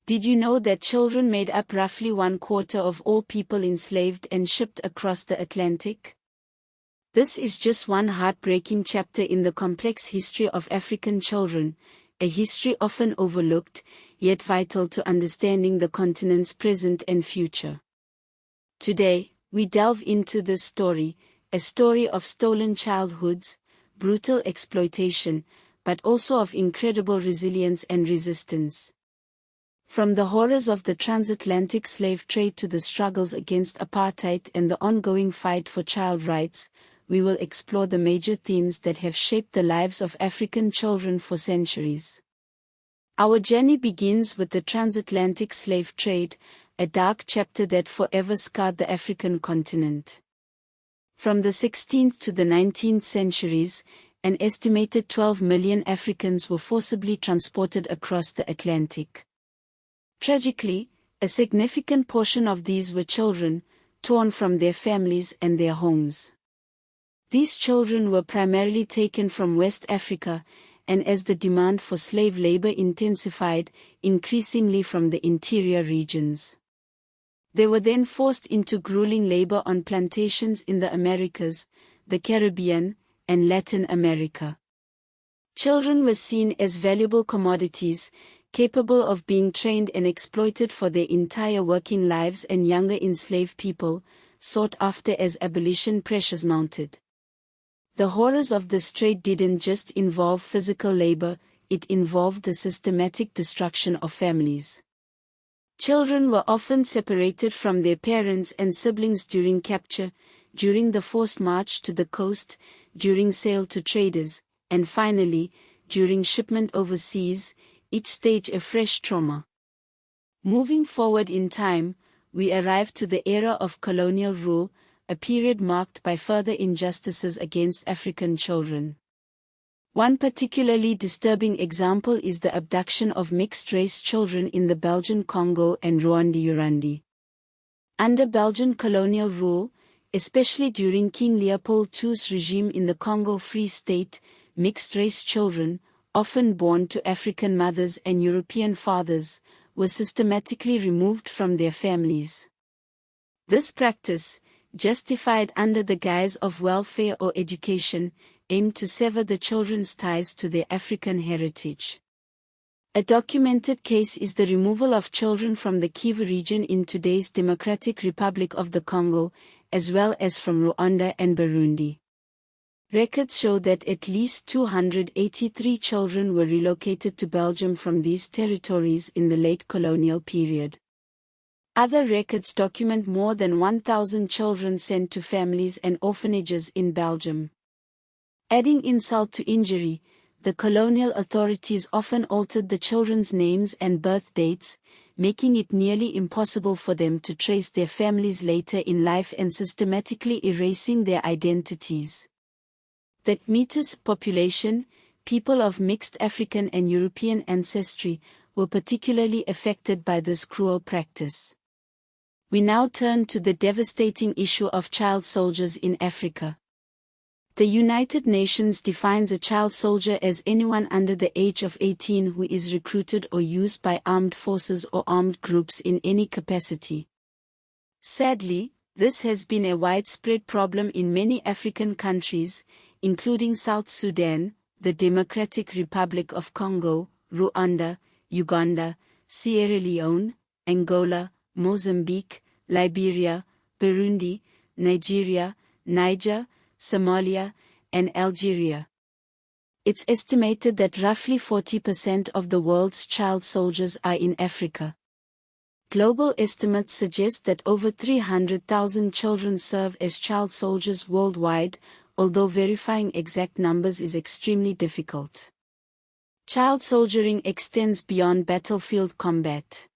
Did you know that children made up roughly 1/4 of all people enslaved and shipped across the Atlantic? This is just one heartbreaking chapter in the complex history of African children, a history often overlooked, yet vital to understanding the continent's present and future. Today, we delve into this story, a story of stolen childhoods, brutal exploitation, but also of incredible resilience and resistance. From the horrors of the transatlantic slave trade to the struggles against apartheid and the ongoing fight for child rights, we will explore the major themes that have shaped the lives of African children for centuries. Our journey begins with the transatlantic slave trade, a dark chapter that forever scarred the African continent. From the 16th to the 19th centuries, an estimated 12 million Africans were forcibly transported across the Atlantic. Tragically, a significant portion of these were children, torn from their families and their homes. These children were primarily taken from West Africa, and as the demand for slave labor intensified, increasingly from the interior regions. They were then forced into grueling labor on plantations in the Americas, the Caribbean, and Latin America. Children were seen as valuable commodities, capable of being trained and exploited for their entire working lives, and younger enslaved people, sought after as abolition pressures mounted. The horrors of this trade didn't just involve physical labor, it involved the systematic destruction of families. Children were often separated from their parents and siblings during capture, during the forced march to the coast, during sale to traders, and finally, during shipment overseas, each stage a fresh trauma. Moving forward in time, we arrive to the era of colonial rule, a period marked by further injustices against African children. One particularly disturbing example is the abduction of mixed-race children in the Belgian Congo and Rwanda. Under Belgian colonial rule, especially during King Leopold II's regime in the Congo Free State, mixed-race children, often born to African mothers and European fathers, were systematically removed from their families. This practice, justified under the guise of welfare or education, aimed to sever the children's ties to their African heritage. A documented case is the removal of children from the Kivu region in today's Democratic Republic of the Congo, as well as from Rwanda and Burundi. Records show that at least 283 children were relocated to Belgium from these territories in the late colonial period. Other records document more than 1,000 children sent to families and orphanages in Belgium. Adding insult to injury, the colonial authorities often altered the children's names and birth dates, making it nearly impossible for them to trace their families later in life and systematically erasing their identities. The Métis population, people of mixed African and European ancestry, were particularly affected by this cruel practice. We now turn to the devastating issue of child soldiers in Africa. The United Nations defines a child soldier as anyone under the age of 18 who is recruited or used by armed forces or armed groups in any capacity. Sadly, this has been a widespread problem in many African countries, including South Sudan, the Democratic Republic of Congo, Rwanda, Uganda, Sierra Leone, Angola, Mozambique, Liberia, Burundi, Nigeria, Niger, Somalia, and Algeria. It's estimated that roughly 40% of the world's child soldiers are in Africa. Global estimates suggest that over 300,000 children serve as child soldiers worldwide, although verifying exact numbers is extremely difficult. Child soldiering extends beyond battlefield combat.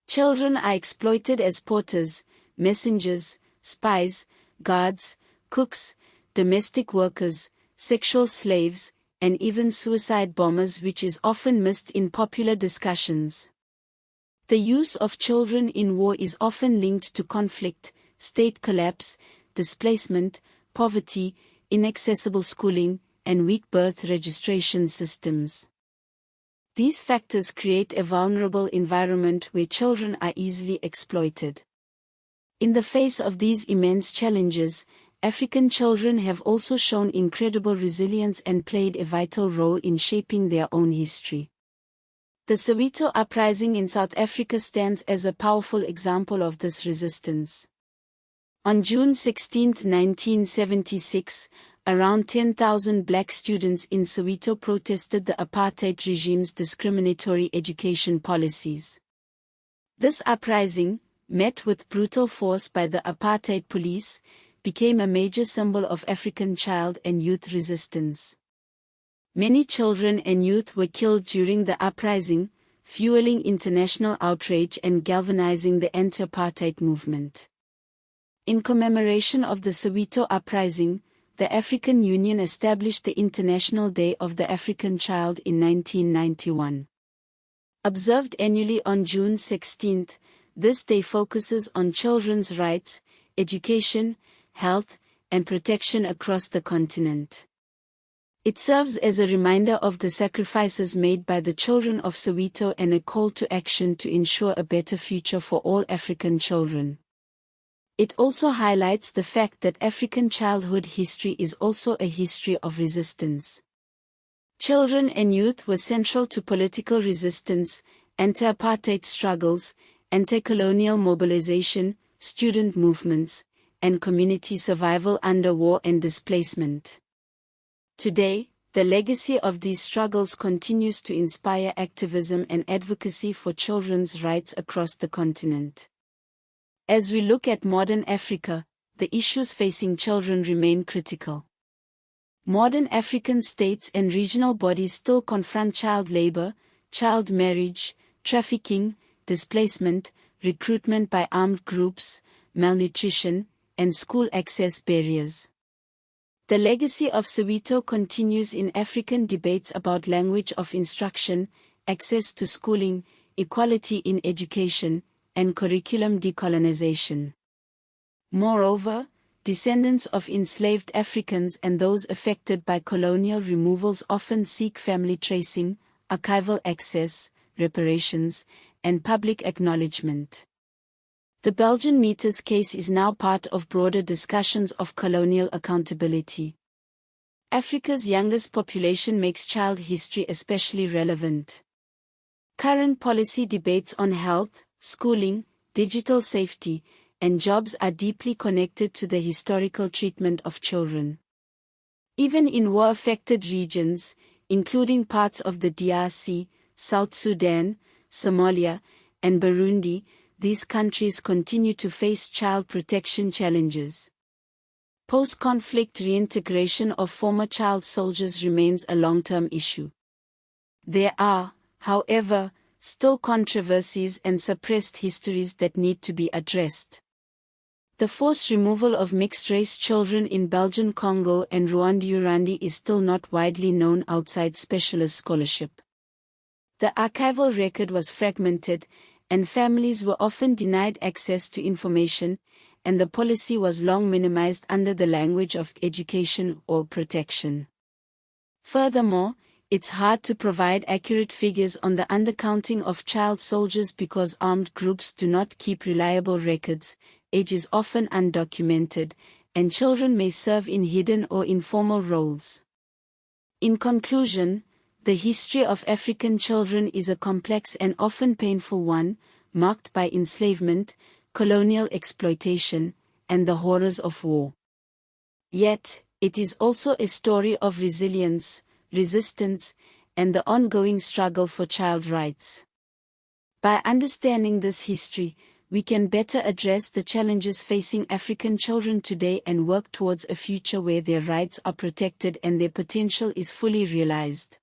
Children are exploited as porters, messengers, spies, guards, cooks, domestic workers, sexual slaves, and even suicide bombers, which is often missed in popular discussions. The use of children in war is often linked to conflict, state collapse, displacement, poverty, inaccessible schooling, and weak birth registration systems. These factors create a vulnerable environment where children are easily exploited. In the face of these immense challenges, African children have also shown incredible resilience and played a vital role in shaping their own history. The Soweto Uprising in South Africa stands as a powerful example of this resistance. On June 16, 1976, around 10,000 black students in Soweto protested the apartheid regime's discriminatory education policies. This uprising, met with brutal force by the apartheid police, became a major symbol of African child and youth resistance. Many children and youth were killed during the uprising, fueling international outrage and galvanizing the anti-apartheid movement. In commemoration of the Soweto Uprising, the African Union established the International Day of the African Child in 1991. Observed annually on June 16, this day focuses on children's rights, education, health, and protection across the continent. It serves as a reminder of the sacrifices made by the children of Soweto and a call to action to ensure a better future for all African children. It also highlights the fact that African childhood history is also a history of resistance. Children and youth were central to political resistance, anti-apartheid struggles, anti-colonial mobilization, student movements, and community survival under war and displacement. Today, the legacy of these struggles continues to inspire activism and advocacy for children's rights across the continent. As we look at modern Africa, the issues facing children remain critical. Modern African states and regional bodies still confront child labor, child marriage, trafficking, displacement, recruitment by armed groups, malnutrition, and school access barriers. The legacy of Soweto continues in African debates about language of instruction, access to schooling, equality in education, and curriculum decolonization. Moreover, descendants of enslaved Africans and those affected by colonial removals often seek family tracing, archival access, reparations, and public acknowledgement. The Belgian Meters case is now part of broader discussions of colonial accountability. Africa's youngest population makes child history especially relevant. Current policy debates on health, schooling, digital safety, and jobs are deeply connected to the historical treatment of children. Even in war-affected regions, including parts of the DRC, South Sudan, Somalia, and Burundi, these countries continue to face child protection challenges. Post-conflict reintegration of former child soldiers remains a long-term issue. There are, however, still controversies and suppressed histories that need to be addressed. The forced removal of mixed-race children in Belgian Congo and Rwanda is still not widely known outside specialist scholarship. The archival record was fragmented, and families were often denied access to information, and the policy was long minimized under the language of education or protection. Furthermore, it's hard to provide accurate figures on the undercounting of child soldiers because armed groups do not keep reliable records, age is often undocumented, and children may serve in hidden or informal roles. In conclusion, the history of African children is a complex and often painful one, marked by enslavement, colonial exploitation, and the horrors of war. Yet, it is also a story of resilience, resistance, and the ongoing struggle for child rights. By understanding this history, we can better address the challenges facing African children today and work towards a future where their rights are protected and their potential is fully realized.